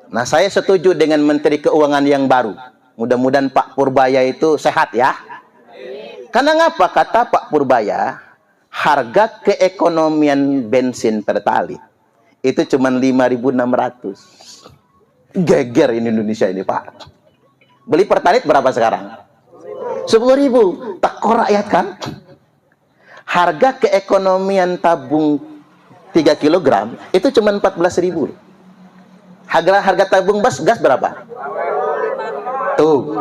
Nah, saya setuju dengan Menteri Keuangan yang baru. Mudah-mudahan Pak Purbaya itu sehat ya. Karena ngapa? Kata Pak Purbaya, harga keekonomian bensin Pertalite itu cuma 5.600. Geger ini Indonesia ini, Pak. Beli Pertalite berapa sekarang? 10.000. Teko rakyat kan? Harga keekonomian tabung 3 kg itu cuma 14.000. Harga tabung gas berapa? Tuh.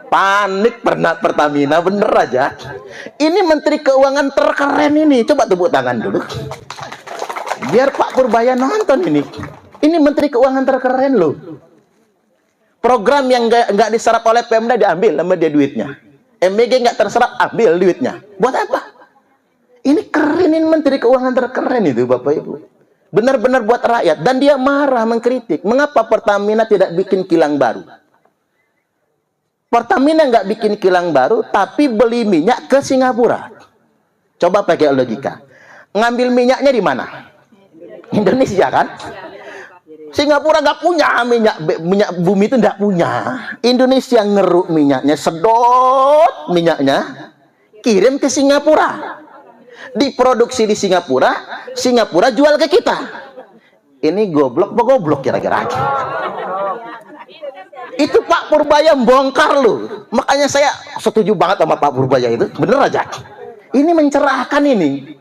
Panik pernah Pertamina, bener aja. Ini Menteri Keuangan terkeren ini. Coba tepuk tangan dulu. Biar Pak Purbaya nonton ini. Ini Menteri Keuangan terkeren loh. Program yang nggak diserap oleh Pemda diambil sama dia duitnya. MBG nggak terserap, ambil duitnya. Buat apa? Ini kerenin Menteri Keuangan terkeren itu, Bapak Ibu. Benar-benar buat rakyat. Dan dia marah, mengkritik. Mengapa Pertamina tidak bikin kilang baru? Pertamina nggak bikin kilang baru, tapi beli minyak ke Singapura. Coba pakai logika. Ngambil minyaknya di mana? Indonesia kan? Singapura nggak punya minyak bumi itu nggak punya. Indonesia ngeruk minyaknya, sedot minyaknya, kirim ke Singapura. Diproduksi di Singapura, Singapura jual ke kita. Ini goblok apa goblok kira-kira? Itu Pak Purbaya bongkar loh. Makanya saya setuju banget sama Pak Purbaya itu. Bener aja. Ini mencerahkan ini.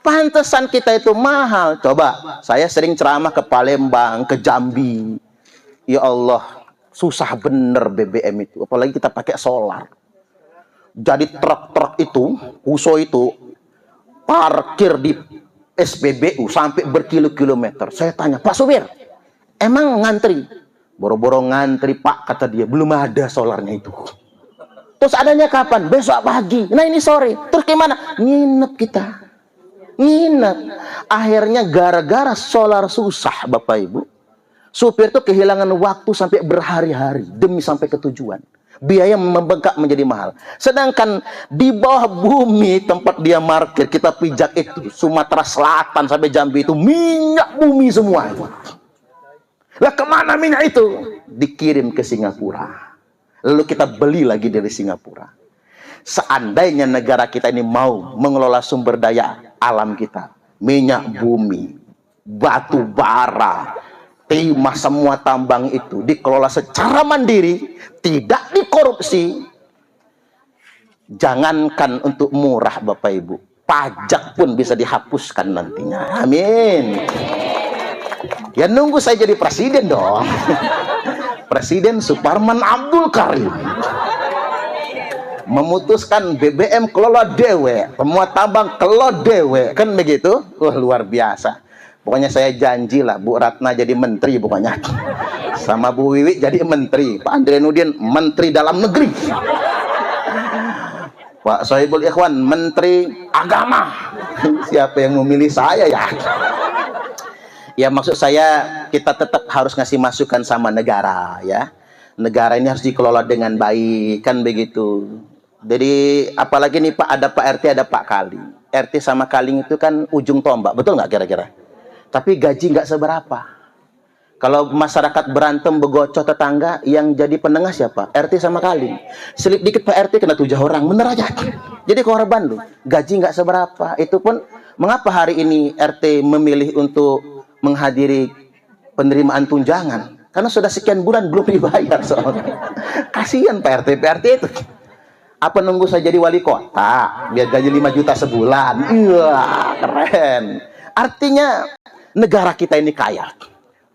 Pantesan kita itu mahal. Coba, saya sering ceramah ke Palembang, ke Jambi. Ya Allah, susah bener BBM itu. Apalagi kita pakai solar. Jadi truk-truk itu, USO itu, parkir di SPBU sampai berkilo-kilometer. Saya tanya, Pak Supir, emang ngantri? Boro-boro ngantri, Pak, kata dia, belum ada solarnya itu. Terus adanya kapan? Besok pagi. Nah ini sore. Terus gimana? Nginep kita. Nginep. Akhirnya gara-gara solar susah, Bapak Ibu. Supir itu kehilangan waktu sampai berhari-hari demi sampai ke tujuan. Biaya membengkak menjadi mahal. Sedangkan di bawah bumi tempat dia parkir, kita pijak itu Sumatera Selatan sampai Jambi itu minyak bumi semua. Lah kemana minyak itu? Dikirim ke Singapura. Lalu kita beli lagi dari Singapura. Seandainya negara kita ini mau mengelola sumber daya alam kita, minyak bumi, batu bara, timah, semua tambang itu dikelola secara mandiri, tidak dikorupsi. Jangankan untuk murah Bapak Ibu, pajak pun bisa dihapuskan nantinya. Amin. Ya nunggu saya jadi presiden dong. Presiden Suparman Abdul Karim memutuskan BBM kelola dewe, semua tambang kelola dewe, kan begitu? Luar biasa. Pokoknya saya janji lah Bu Ratna jadi menteri pokoknya. Sama Bu Wiwi jadi menteri, Pak Andrianudin menteri dalam negeri, Pak Sohibul Ikhwan menteri agama. Siapa yang memilih saya ya? Ya maksud saya kita tetap harus ngasih masukan sama negara ya. Negara ini harus dikelola dengan baik kan begitu. Jadi apalagi nih Pak, ada Pak RT, ada Pak Kaling. RT sama Kaling itu kan ujung tombak, betul nggak kira-kira? Tapi gaji nggak seberapa. Kalau masyarakat berantem begocoh tetangga, yang jadi penengah siapa? RT sama Kaling. Selip dikit Pak RT kena 7 orang, bener aja. Jadi korban loh, gaji nggak seberapa. Itu pun mengapa hari ini RT memilih untuk menghadiri penerimaan tunjangan? Karena sudah sekian bulan belum dibayar soalnya. Kasihan Pak RT, PRT itu. Apa nunggu saya jadi wali kota biar gaji 5 juta sebulan? Iya, keren. Artinya negara kita ini kaya.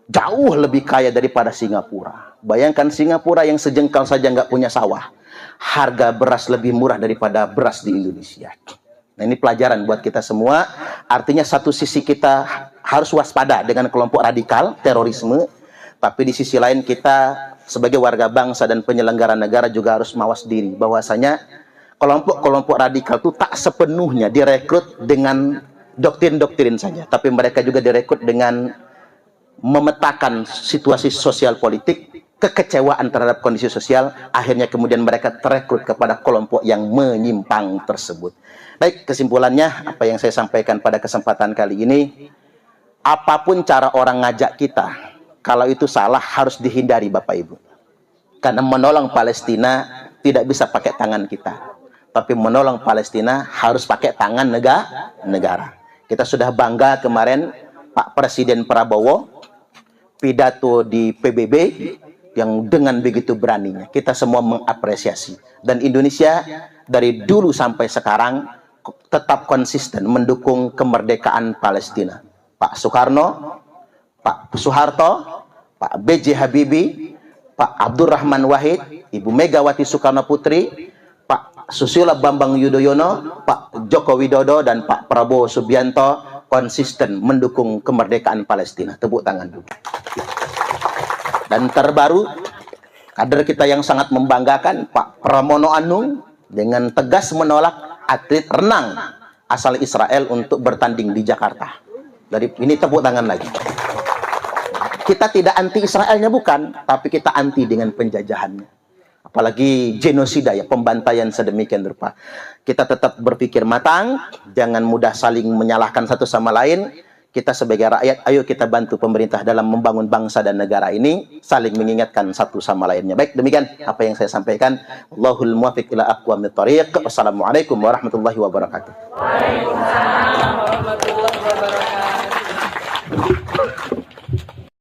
Jauh lebih kaya daripada Singapura. Bayangkan Singapura yang sejengkal saja nggak punya sawah. Harga beras lebih murah daripada beras di Indonesia. Nah ini pelajaran buat kita semua. Artinya satu sisi kita harus waspada dengan kelompok radikal, terorisme. Tapi di sisi lain kita sebagai warga bangsa dan penyelenggara negara juga harus mawas diri. Bahwasanya kelompok-kelompok radikal itu tak sepenuhnya direkrut dengan doktrin-doktrin saja. Tapi mereka juga direkrut dengan memetakan situasi sosial politik, kekecewaan terhadap kondisi sosial, akhirnya kemudian mereka terekrut kepada kelompok yang menyimpang tersebut. Baik, kesimpulannya apa yang saya sampaikan pada kesempatan kali ini, apapun cara orang ngajak kita, Kalau itu salah, harus dihindari Bapak Ibu. Karena menolong Palestina tidak bisa pakai tangan kita. Tapi menolong Palestina harus pakai tangan negara. Kita sudah bangga kemarin Pak Presiden Prabowo pidato di PBB yang dengan begitu beraninya. Kita semua mengapresiasi. Dan Indonesia dari dulu sampai sekarang tetap konsisten mendukung kemerdekaan Palestina. Pak Soekarno, Pak Soeharto, Pak B.J. Habibie, Pak Abdurrahman Wahid, Ibu Megawati Soekarno Putri, Pak Susilo Bambang Yudhoyono, Pak Joko Widodo, dan Pak Prabowo Subianto konsisten mendukung kemerdekaan Palestina. Tepuk tangan dulu. Dan terbaru, kader kita yang sangat membanggakan, Pak Pramono Anung, dengan tegas menolak atlet renang asal Israel untuk bertanding di Jakarta. Dari ini tepuk tangan lagi. Kita tidak anti Israelnya, bukan, tapi kita anti dengan penjajahannya. Apalagi genosida, ya, pembantaian sedemikian rupa. Kita tetap berpikir matang, jangan mudah saling menyalahkan satu sama lain. Kita sebagai rakyat, ayo kita bantu pemerintah dalam membangun bangsa dan negara ini, saling mengingatkan satu sama lainnya. Baik, demikian apa yang saya sampaikan. Allahul muwaffiq ila aqwamit thariq. Wassalamualaikum warahmatullahi wabarakatuh. Waalaikumsalam warahmatullahi wabarakatuh.